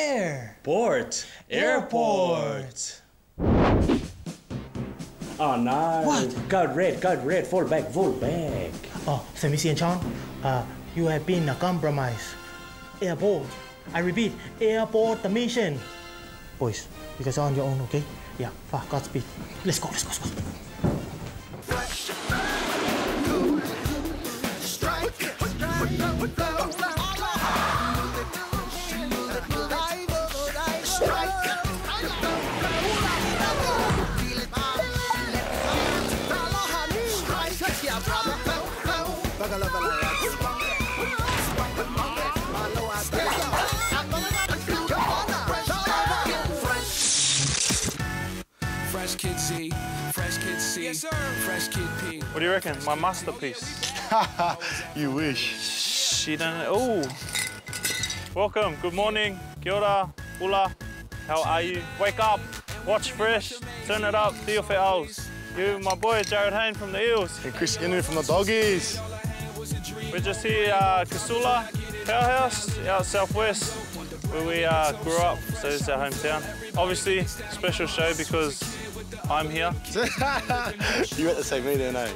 Airport. Oh no. What? Go red, fall back. Oh, Samisi and Sean, you have been compromised. Airport. I repeat, airport the mission. Boys, you guys are on your own, okay? Yeah, Godspeed. Let's go. Fresh Kid C, Fresh Kid C, yes, Fresh Kid P. What do you reckon? My masterpiece. You wish. She don't. Oh. Welcome. Good morning. Kia ora. Ula. How are you? Wake up. Watch Fresh. Turn it up. Do your fit holes. You, my boy, Jarryd Hayne from the Eels. Hayne Krisnan Inu from the Doggies. We're just here, Kasula Powerhouse, out southwest, where we grew up, so it's our hometown. Obviously, special show because I'm here. You went to say me then, eh?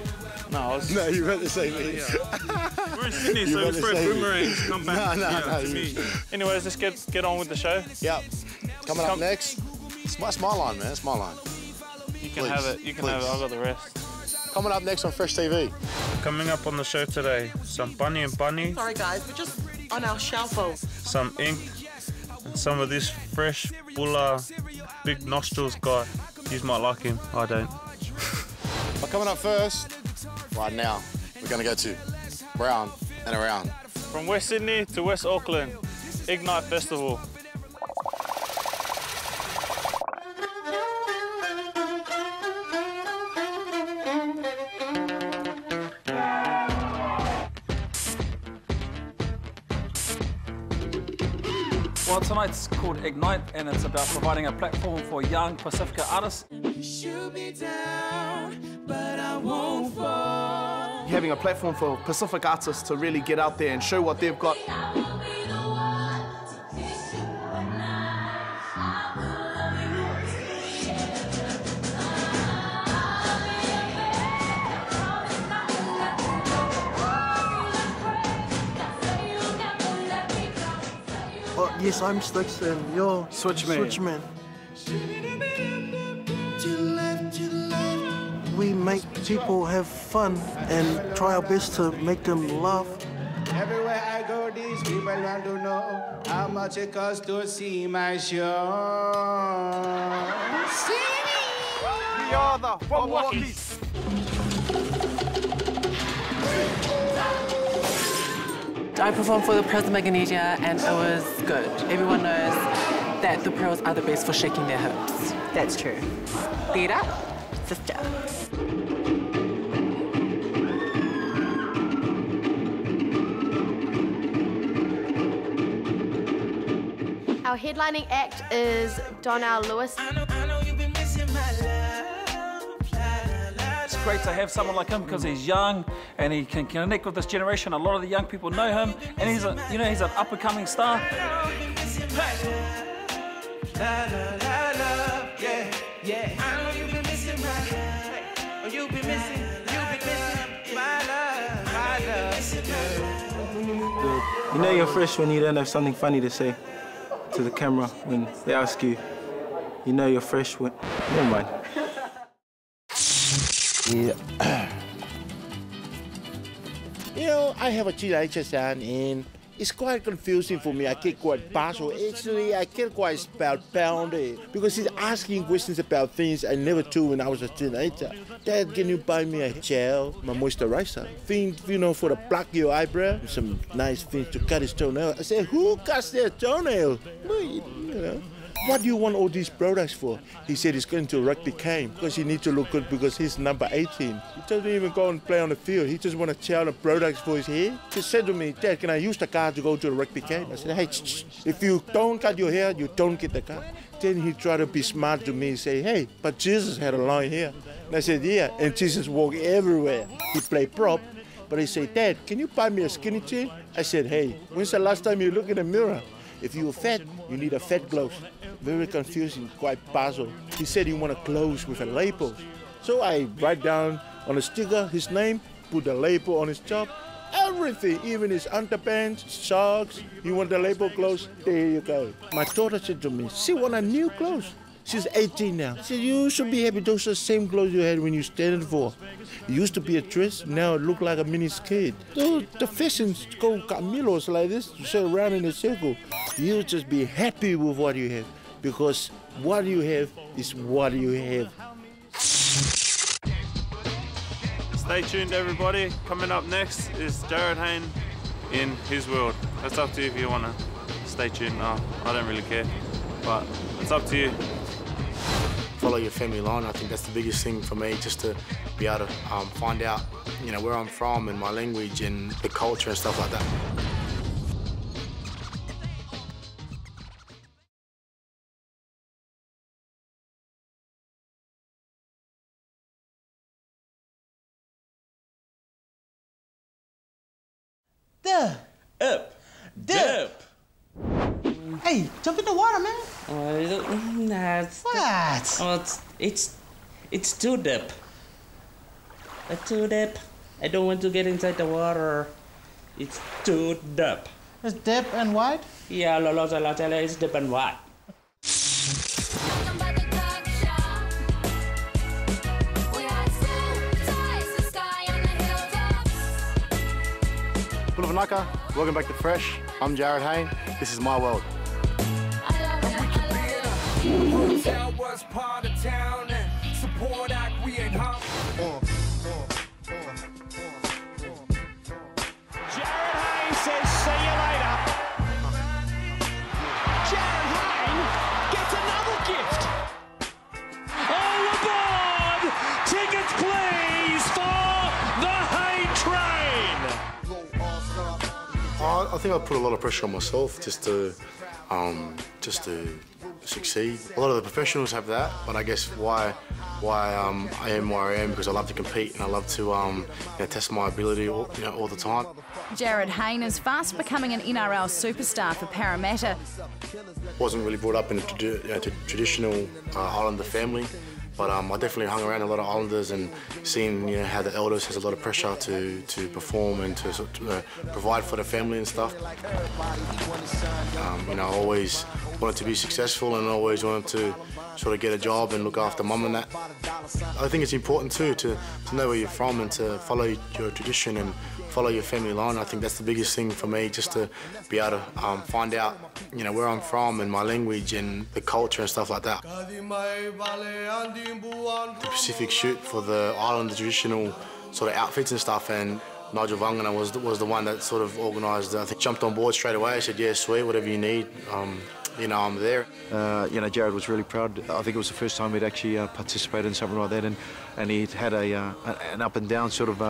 No, you went to say me. We're in Sydney, so it's fresh boomerangs come back to me. Anyways, let's get on with the show. Yep. Coming up next, it's my line, man. It's my line. You can have it. You can have it. I've got the rest. Coming up next on Fresh TV. Coming up on the show today, some bunny and bunny. Sorry guys, we're just on our shuffle. Some ink, and some of this fresh bulla, big nostrils guy. You might like him, I don't. But coming up first, right now, we're gonna go to Brown and Around. From West Sydney to West Auckland, Ignite Festival. Well, tonight's called Ignite, and it's about providing a platform for young Pacifica artists. Having a platform for Pacific artists to really get out there and show what they've got. Oh, yes, I'm Sticks and you're Switchman. We make people have fun and try our best to make them laugh. Everywhere I go, these people want to know how much it costs to see my show. We are the Wawakis. I performed for the Pros of Micronesia and it was good. Everyone knows that the pros are the best for shaking their hips. That's true. Tira, sister. Our headlining act is Donnell Lewis. It's great to have someone like him because he's young and he can connect with this generation. A lot of the young people know him, and he's an up-and-coming star. You know you're fresh when you don't have something funny to say to the camera when they ask you. You know you're fresh when... Never mind. Yeah. You know, I have a teenager son and it's quite confusing for me. I can't quite puzzle. Actually, I can't quite spellbound it because he's asking questions about things I never do when I was a teenager. Dad, can you buy me a gel, my moisturizer? Thing, you know, for to pluck your eyebrow, some nice things to cut his toenail. I said, who cuts their toenail? Well, you know. What do you want all these products for? He said he's going to rugby game because he needs to look good because he's number 18. He doesn't even go and play on the field. He just wants to chow the products for his hair. He said to me, Dad, can I use the car to go to the rugby game? I said, hey, if you don't cut your hair, you don't get the car. Then he tried to be smart to me and say, hey, but Jesus had a long hair. And I said, yeah, and Jesus walked everywhere. He played prop, but he said, Dad, can you buy me a skinny jean? I said, hey, when's the last time you look in the mirror? if you're fat, you need a fat gloves. Very confusing, quite puzzle. He said he wanted clothes with a label. So I write down on a sticker his name, put the label on his job, everything, even his underpants, socks. You want the label clothes? There you go. My daughter said to me, she want a new clothes. She's 18 now. She said, you should be happy. Those are the same clothes you had when you studied for. It used to be a dress, now it look like a mini skirt. The fashions go Camilos like this, you sit around in a circle. You just be happy with what you have, because what you have is what you have. Stay tuned, everybody. Coming up next is Jarryd Hayne in his world. That's up to you if you want to stay tuned. No, I don't really care, but it's up to you. Follow your family line. I think that's the biggest thing for me, just to be able to find out, you know, where I'm from and my language and the culture and stuff like that. Dip. Hey, jump in the water, man. Nah, What? Oh, it's too deep. Too deep. I don't want to get inside the water. It's too deep. It's dip and white? Yeah, it's deep and white. Bulavanaka, welcome back to Fresh. I'm Jarryd Hayne. This is my world. Town was part of town and support act we ain't home. Jarryd Hayne says, see you later. Jarryd Hayne gets another gift. All aboard! Tickets please for the Hayne train. I think I put a lot of pressure on myself just to succeed. A lot of the professionals have that, but I guess why I am where I am, because I love to compete and I love to test my ability all the time. Jarryd Hayne is fast becoming an NRL superstar for Parramatta. Wasn't really brought up in a traditional Islander family, but I definitely hung around a lot of Islanders and seen how the elders has a lot of pressure to perform and to provide for the family and stuff. I always wanted to be successful and always wanted to sort of get a job and look after mum and that. I think it's important too to know where you're from and to follow your tradition and follow your family line. I think that's the biggest thing for me, just to be able to find out where I'm from and my language and the culture and stuff like that. The Pacific shoot for the Islander traditional sort of outfits and stuff, and Nigel Vangana was the one that sort of organised. I think jumped on board straight away. I said, yeah, sweet, whatever you need. I'm there. Jarryd was really proud. I think it was the first time he'd actually participated in something like that, and he'd had an up and down sort of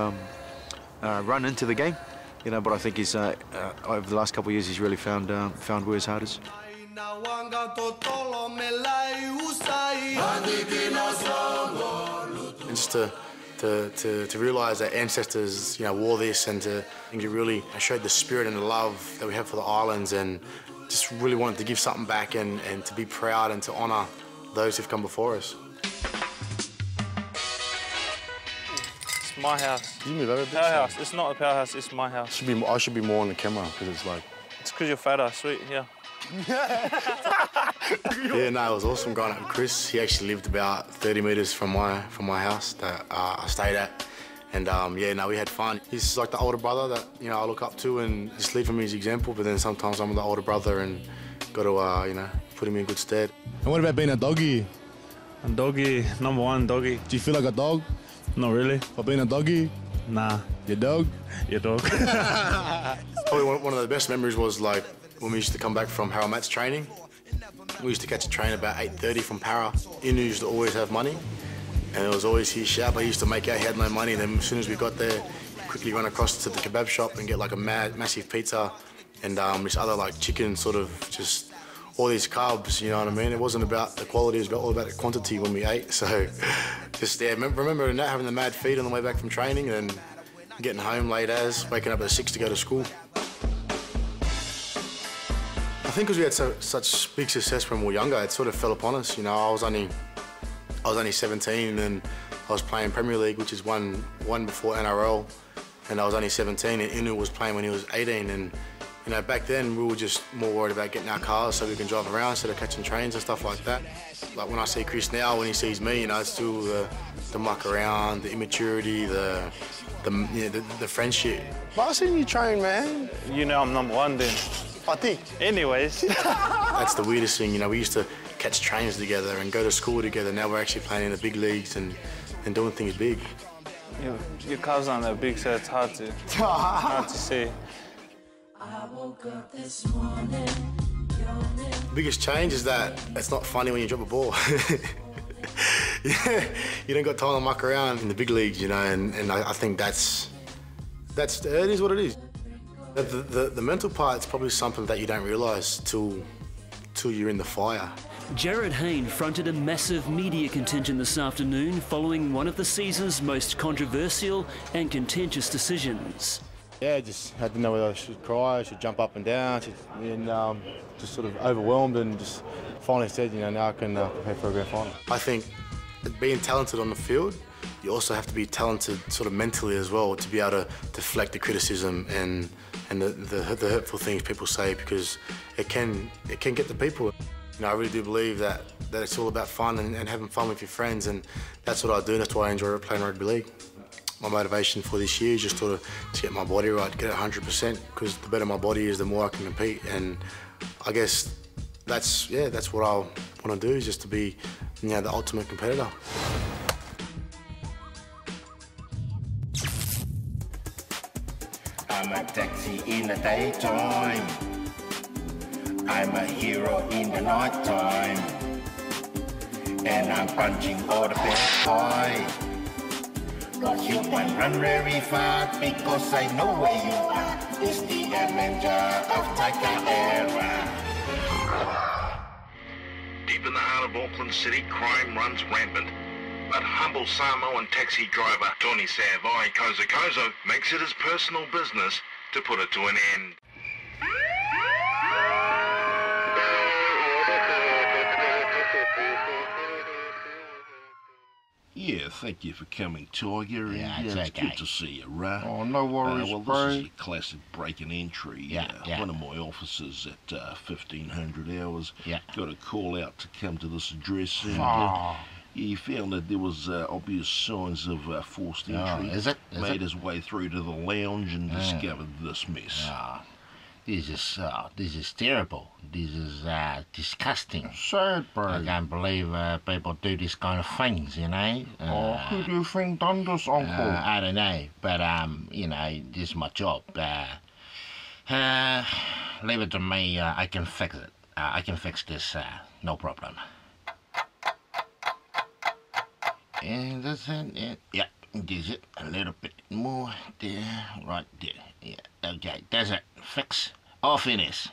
run into the game, but I think he's over the last couple of years he's really found where his heart is. And just to realise that ancestors wore this, and I think it really showed the spirit and the love that we have for the islands, and just really wanted to give something back and to be proud and to honour those who've come before us. It's my house. You move over, Powerhouse. It's not a powerhouse, it's my house. I should be more on the camera, because it's like... It's because you're fatter, sweet, yeah. Yeah, no, it was awesome growing up with Chris. He actually lived about 30 metres from my house that I stayed at. And we had fun. He's like the older brother that I look up to and just lead from his example. But then sometimes I'm the older brother and got to put him in good stead. And what about being a doggy? A doggy, number one doggy. Do you feel like a dog? Not really. For being a doggy? Nah. Your dog? Your dog. Probably one of the best memories was like when we used to come back from Harold Matt's training. We used to catch a train about 8:30 from Para. Inu used to always have money. And it was always his shout, but he used to make out he had no money. And then as soon as we got there, he'd quickly run across to the kebab shop and get like a massive pizza and this other like chicken, sort of just all these carbs, you know what I mean? It wasn't about the quality, it was all about the quantity when we ate. So just, remember that, having the mad feed on the way back from training and getting home late waking up at 6 to go to school. I think because we had such big success when we were younger, it sort of fell upon us. You know, I was only 17 and I was playing Premier League, which is one before NRL, and I was only 17 and Inu was playing when he was 18. And you know, back then we were just more worried about getting our cars so we can drive around instead of catching trains and stuff like that. Like when I see Chris now, when he sees me, you know, it's still the muck around, the immaturity, the friendship. But I've seen you train, man. You know I'm number one then. I think. Anyways. That's the weirdest thing, you know, we used to catch trains together and go to school together. Now we're actually playing in the big leagues and doing things big. Your calves aren't that big, so it's hard to see. I woke up this morning. The biggest change is that it's not funny when you drop a ball. Yeah, you don't got time to muck around in the big leagues, you know, and I think it is what it is. The mental part's probably something that you don't realise till you're in the fire. Jarryd Hayne fronted a massive media contingent this afternoon following one of the season's most controversial and contentious decisions. Yeah, just had to know whether I should cry, I should jump up and down, and just sort of overwhelmed, and just finally said, you know, now I can prepare for a grand final. I think being talented on the field, you also have to be talented sort of mentally as well to be able to deflect the criticism and the hurtful things people say, because it can get to people. You know, I really do believe that it's all about fun and having fun with your friends, and that's what I do, and that's why I enjoy playing rugby league. My motivation for this year is just sort of to get my body right, get it 100%, because the better my body is, the more I can compete. And I guess that's what I want to do, is just to be, you know, the ultimate competitor. I'm a taxi in the daytime. I'm a hero in the nighttime. And I'm punching all the bad high. You can run very far because I know where you are. It's the Avenger of Taika era. Deep in the heart of Auckland City, crime runs rampant. But humble Samoan taxi driver Tony Savai Kozo makes it his personal business to put it to an end. Yeah, thank you for coming, Tiger. Yeah, and, it's it's okay. good to see you, right? Oh, no worries, well, bro. this is a classic break and entry. Yeah. One of my officers at 1500 hours got a call out to come to this address, and he found that there was obvious signs of forced entry. Is it? Made his way through to the lounge and discovered this mess. This is terrible. This is disgusting. Sad, bro. I can't believe people do this kind of things, you know. Who do you think done this, Uncle? I don't know, but you know, this is my job. Leave it to me. I can fix it. I can fix this. No problem. And that's it. Yeah, this it. A little bit more there, right there. Yeah. Okay, that's it. Fix. Or finish.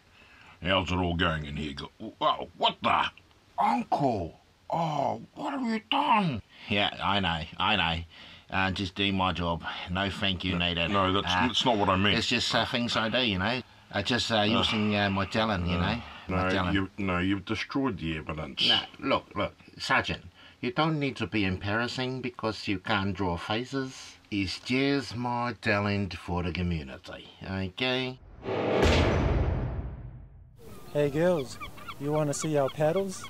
How's it all going in here? Oh, what the? Uncle! Oh, what have you done? Yeah, I know. Just doing my job. No thank you needed. No, that's not what I meant. It's just things I do, you know. I just using my talent, you know. You've destroyed the evidence. No, look, Sergeant. You don't need to be embarrassing because you can't draw faces. It's just my talent for the community, okay? Hey girls, you want to see our paddles?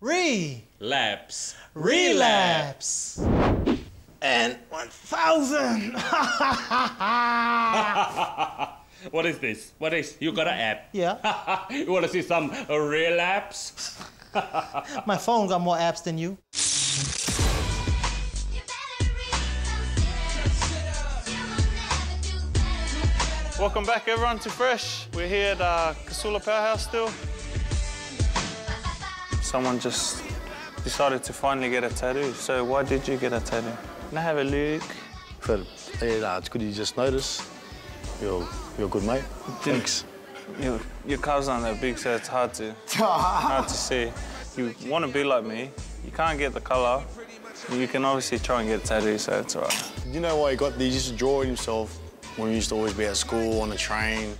Relapse. And 1,000. What is this? What is? You got an app? Yeah. You want to see some relapse? My phone got more apps than you. Welcome back, everyone, to Fresh. We're here at Casula Powerhouse still. Someone just decided to finally get a tattoo. So why did you get a tattoo? Can I have a look? It's good you just noticed. You're a good mate. Thanks. Your calves aren't that big, so it's hard to see. You want to be like me. You can't get the colour. You can obviously try and get a tattoo, so it's all right. You know why he got these? He used to draw it himself when we used to always be at school, on the train.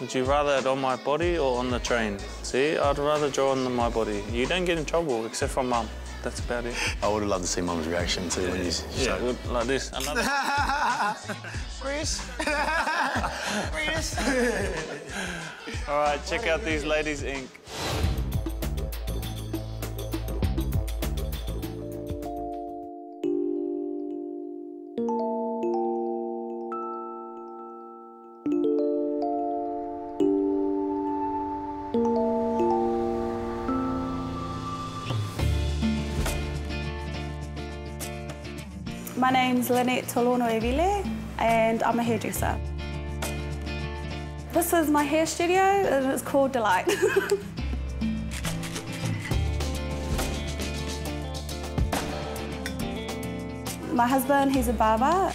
Would you rather it on my body or on the train? See, I'd rather draw on my body. You don't get in trouble, except from Mum. That's about it. I would have loved to see Mum's reaction too when he's... Yeah, like this. Another... Chris. Chris. All right, check out these ladies' ink. My name's Lynette Tolono-Evile and I'm a hairdresser. This is my hair studio and it's called Delight. My husband, he's a barber.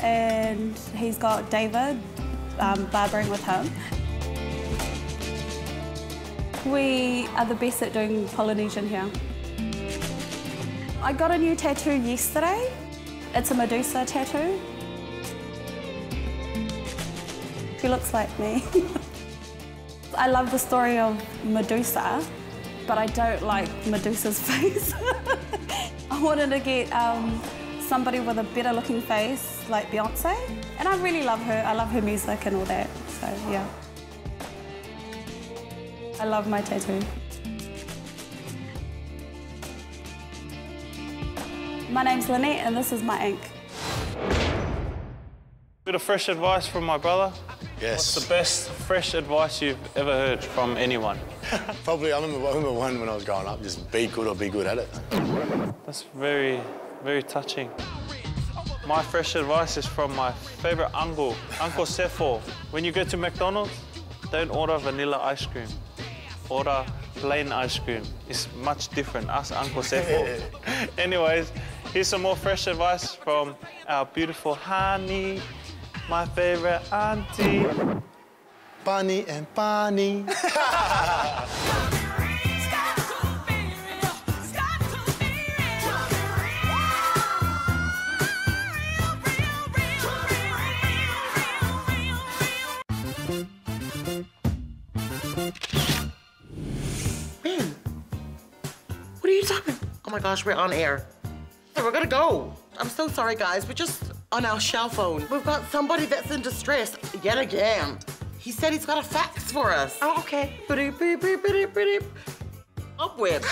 And he's got David barbering with him. We are the best at doing Polynesian hair. I got a new tattoo yesterday. It's a Medusa tattoo. She looks like me. I love the story of Medusa, but I don't like Medusa's face. I wanted to get somebody with a better looking face, like Beyonce. And I really love her. I love her music and all that, so yeah. I love my tattoo. My name's Lynette and this is my ink. Bit of fresh advice from my brother. Yes. What's the best fresh advice you've ever heard from anyone? Probably, I remember one when I was growing up, just be good or be good at it. That's very, very touching. My fresh advice is from my favourite uncle, Uncle Sefo. When you go to McDonald's, don't order vanilla ice cream. Order plain ice cream. It's much different. Ask Uncle Sefo. Anyways, here's some more fresh advice from our beautiful Hani, my favourite auntie. Bunny and Bunny. What are you talking? Oh my gosh, we're on air. Hey, we're gonna go. I'm so sorry, guys. We're just on our cell phone. We've got somebody that's in distress yet again. He said he's got a fax for us. Oh, okay. Beep, beep, beep, beep, beep. Up with.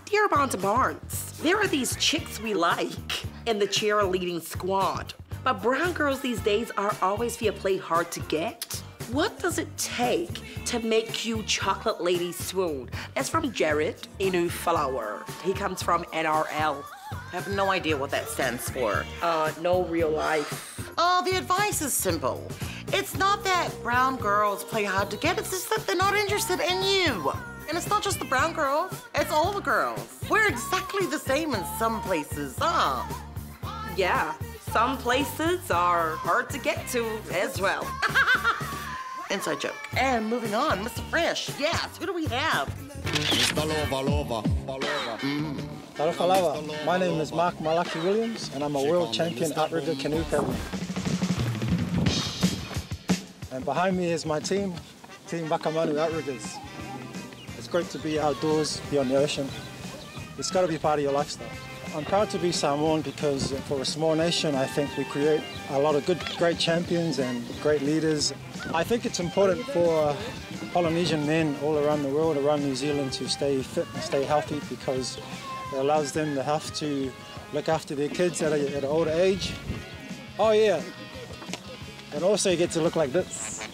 Dear Bonta Barnes, there are these chicks we like in the cheerleading squad. But brown girls these days are always via play hard to get. What does it take to make you chocolate ladies swoon? That's from Jarryd Inu Flower. He comes from NRL. I have no idea what that stands for. No real life. Oh, the advice is simple. It's not that brown girls play hard to get, it's just that they're not interested in you. And it's not just the brown girls, it's all the girls. We're exactly the same in some places, huh? Yeah, some places are hard to get to as well. Inside joke. And moving on, Mr. Fresh, yes, who do we have? Tarafalawa. My name is Mark Malaki Williams and I'm a world champion outrigger canoe paddler. And behind me is my team, Team Wakamanu Outriggers. It's great to be outdoors, be on the ocean. It's got to be part of your lifestyle. I'm proud to be Samoan because for a small nation, I think we create a lot of great champions and great leaders. I think it's important for Polynesian men all around the world, around New Zealand, to stay fit and stay healthy because it allows them to have to look after their kids at an older age. Oh yeah, and also you get to look like this.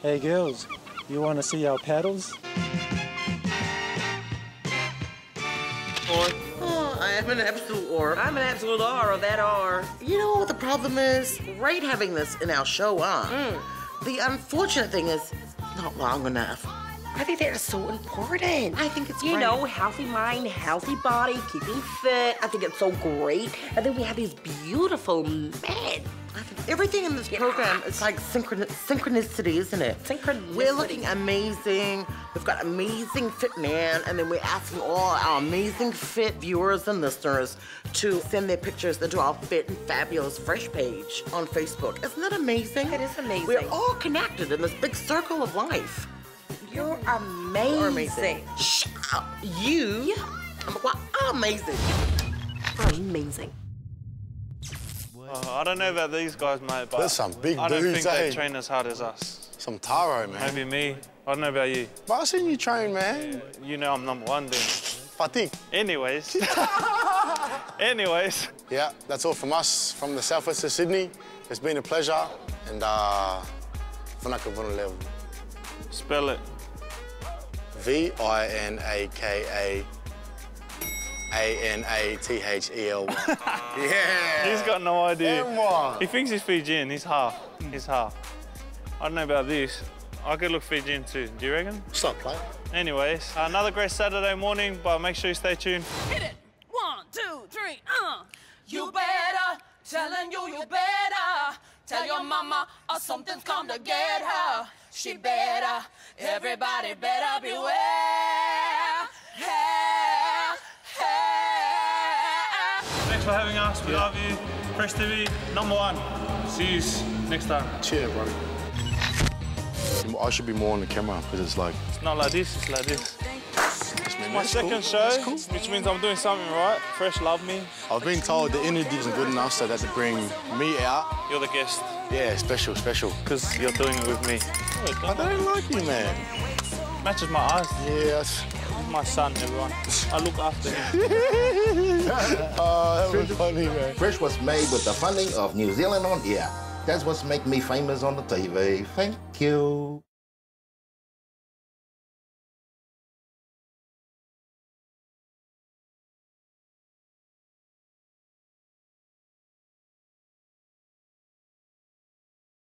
Hey girls, you want to see our paddles? Oh, I am an absolute or. I'm an absolute R of that R. You know what the problem is? Great having this in our show, huh? The unfortunate thing is, it's not long enough. I think that is so important. I think it's You know, healthy mind, healthy body, keeping fit. I think it's so great. And then we have these beautiful men. Everything in this program is like synchronicity, isn't it? Synchronicity. We're looking amazing. We've got amazing fit men, and then we're asking all our amazing fit viewers and listeners to send their pictures into our Fit and Fabulous Fresh page on Facebook. Isn't that amazing? It is amazing. We're all connected in this big circle of life. You're amazing. You're amazing. Shut up. You are amazing. Amazing. I don't know about these guys, mate, but There's some big I don't dudes, think they eh? train as hard as us. Some taro, man. Maybe me. I don't know about you. But I've seen you train, man. You know I'm #1 then. Fatigue. Anyways. Anyways. Yeah, that's all from us, from the southwest of Sydney. It's been a pleasure, and Vanaka Vunalev. Spell it. Vinankaathel. Yeah. He's got no idea. M1. He thinks he's Fijian. He's half. He's half. I don't know about this. I could look Fijian too. Do you reckon? Stop playing. Anyways, another great Saturday morning, but make sure you stay tuned. Hit it. 1, 2, 3, You better, telling you better. Tell your mama or something's come to get her. She better, everybody better beware. Thanks for having us. We love you. Fresh TV, #1. See you next time. Cheers, bro. I should be more on the camera because it's like... It's not like this, it's like this. It's my That's second cool. show, That's cool. which means I'm doing something right. Fresh love me. I've been told the energy isn't good enough, so they had to bring me out. You're the guest. Yeah, special. Because you're doing it with me. I don't like you, man. Matches my eyes. Yes. He's my son, everyone. I look after him. Oh, that was funny, man. Fresh was made with the funding of New Zealand On Air. That's what's make me famous on the TV. Thank you.